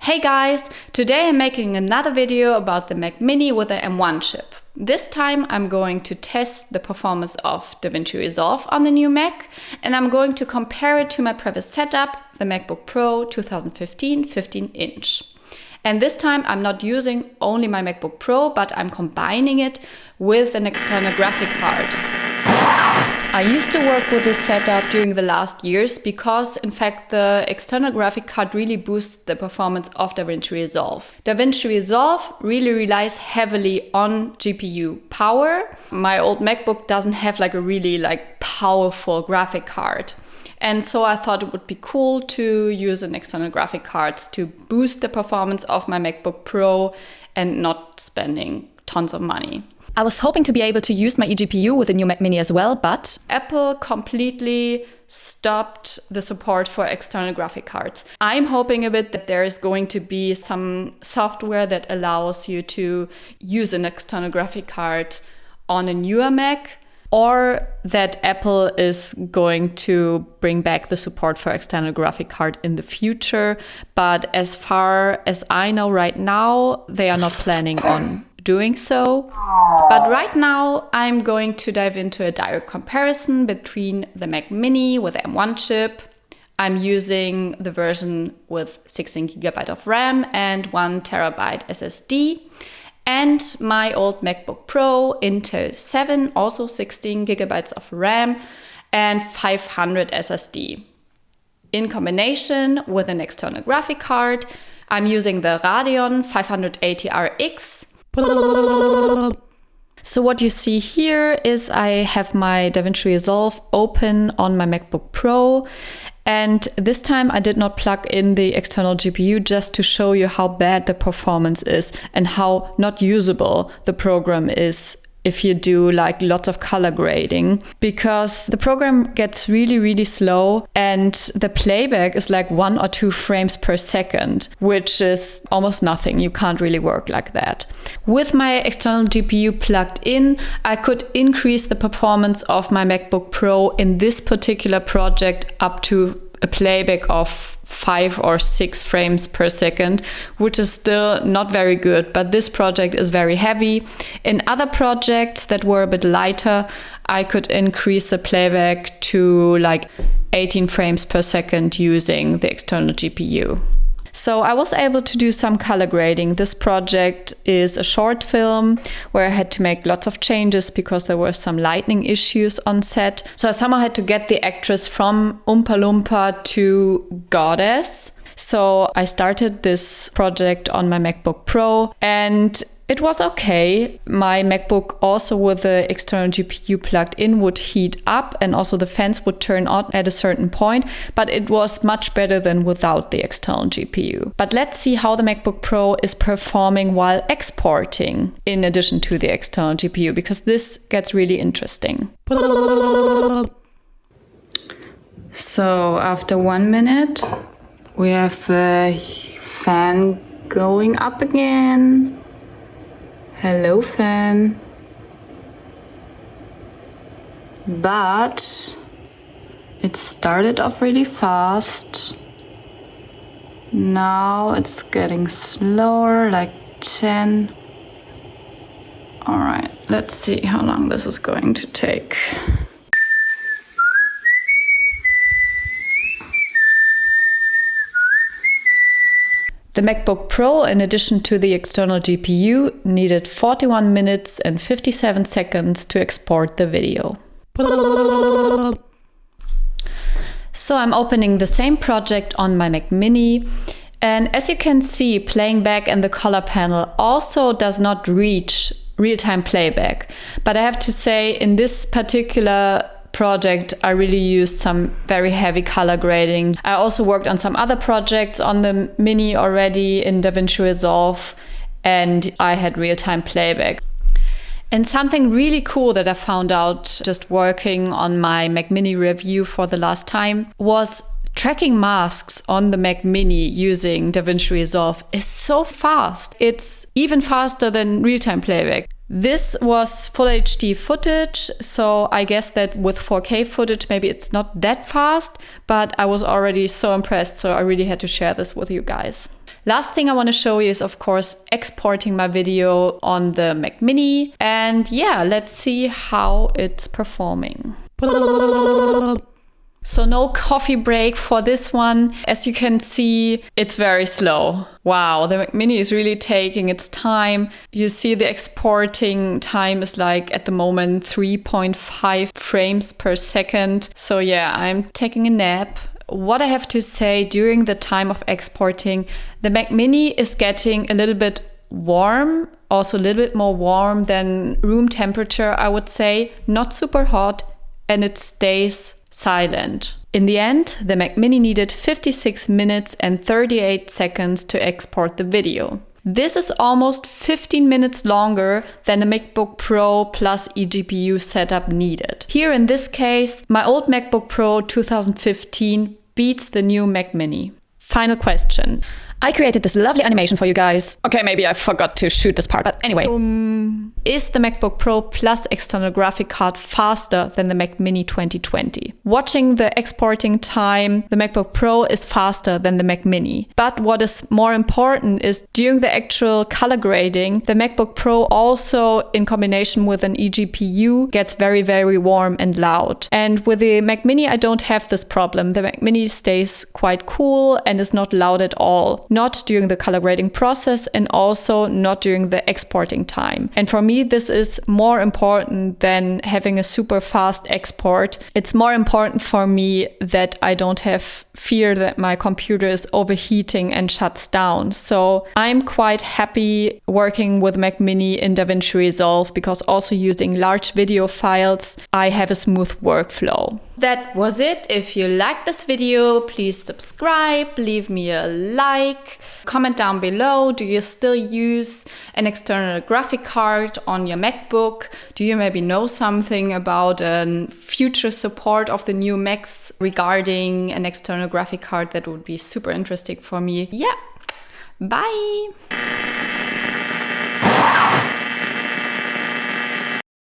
Hey guys, today I'm making another video about the Mac Mini with the M1 chip. This time I'm going to test the performance of Davinci Resolve on the new Mac, and I'm going to compare it to my previous setup, the MacBook Pro 2015 15-inch. And this time I'm not using only my MacBook Pro, but I'm combining it with an external graphic card. I used to work with this setup during the last years because, in fact, the external graphic card really boosts the performance of Davinci Resolve. Davinci Resolve really relies heavily on GPU power. My old MacBook doesn't have a really powerful graphic card. And so I thought it would be cool to use an external graphic card to boost the performance of my MacBook Pro and not spending tons of money. I was hoping to be able to use my eGPU with the new Mac Mini as well, but Apple completely stopped the support for external graphic cards. I'm hoping a bit that there is going to be some software that allows you to use an external graphic card on a newer Mac, or that Apple is going to bring back the support for external graphic card in the future. But as far as I know right now, they are not planning on doing so. But right now I'm going to dive into a direct comparison between the Mac Mini with the M1 chip. I'm using the version with 16GB of RAM and 1TB SSD, and my old MacBook Pro Intel 7, also 16GB of RAM and 500 SSD. In combination with an external graphic card, I'm using the Radeon 580RX. So what you see here is I have my Davinci Resolve open on my MacBook Pro, and this time I did not plug in the external GPU just to show you how bad the performance is and how not usable the program is if you do lots of color grading, because the program gets really slow and the playback is 1 or 2 frames per second, which is almost nothing. You can't really work like that. With my external GPU plugged in, I could increase the performance of my MacBook Pro in this particular project up to a playback of 5 or 6 frames per second, which is still not very good, but this project is very heavy. In other projects that were a bit lighter, I could increase the playback to 18 frames per second using the external GPU. So I was able to do some color grading. This project is a short film where I had to make lots of changes because there were some lighting issues on set. So I somehow had to get the actress from Oompa Loompa to Goddess. So I started this project on my MacBook Pro and it was okay. My MacBook, also with the external GPU plugged in, would heat up and also the fans would turn on at a certain point, but it was much better than without the external GPU. But let's see how the MacBook Pro is performing while exporting in addition to the external GPU, because this gets really interesting. So after 1 minute, we have the fan going up again. Hello, fan. But it started off really fast. Now it's getting slower, 10. All right, let's see how long this is going to take. The MacBook Pro, in addition to the external GPU, needed 41 minutes and 57 seconds to export the video. So I'm opening the same project on my Mac Mini, and as you can see, playing back in the color panel also does not reach real-time playback. But I have to say, in this particular project, I really used some very heavy color grading. I also worked on some other projects on the Mini already in Davinci Resolve, and I had real-time playback. And something really cool that I found out just working on my Mac Mini review for the last time was tracking masks on the Mac Mini using Davinci Resolve is so fast. It's even faster than real-time playback. This was full HD footage, so I guess that with 4K footage, maybe it's not that fast, but I was already so impressed, so I really had to share this with you guys. Last thing I want to show you is, of course, exporting my video on the Mac Mini. And yeah, let's see how it's performing. So no coffee break for this one. As you can see, it's very slow. Wow, the Mac Mini is really taking its time. You see the exporting time is like at the moment 3.5 frames per second. So yeah, I'm taking a nap. What I have to say, during the time of exporting, the Mac Mini is getting a little bit warm, also a little bit more warm than room temperature, I would say. Not super hot, and it stays silent. In the end, the Mac Mini needed 56 minutes and 38 seconds to export the video. This is almost 15 minutes longer than the MacBook Pro plus eGPU setup needed. Here in this case, my old MacBook Pro 2015 beats the new Mac Mini. Final question. I created this lovely animation for you guys. Okay, maybe I forgot to shoot this part, but anyway. Is the MacBook Pro plus external graphic card faster than the Mac Mini 2020? Watching the exporting time, the MacBook Pro is faster than the Mac Mini. But what is more important is during the actual color grading, the MacBook Pro also, in combination with an eGPU, gets very, very warm and loud. And with the Mac Mini, I don't have this problem. The Mac Mini stays quite cool and is not loud at all. Not during the color grading process and also not during the exporting time. And for me, this is more important than having a super fast export. It's more important for me that I don't have fear that my computer is overheating and shuts down. So I'm quite happy working with Mac Mini in Davinci Resolve because also using large video files, I have a smooth workflow. That was it. If you liked this video, please subscribe, leave me a like, comment down below. Do you still use an external graphic card on your MacBook? Do you maybe know something about future support of the new Macs regarding an external graphic card? That would be super interesting for me. Yeah, bye.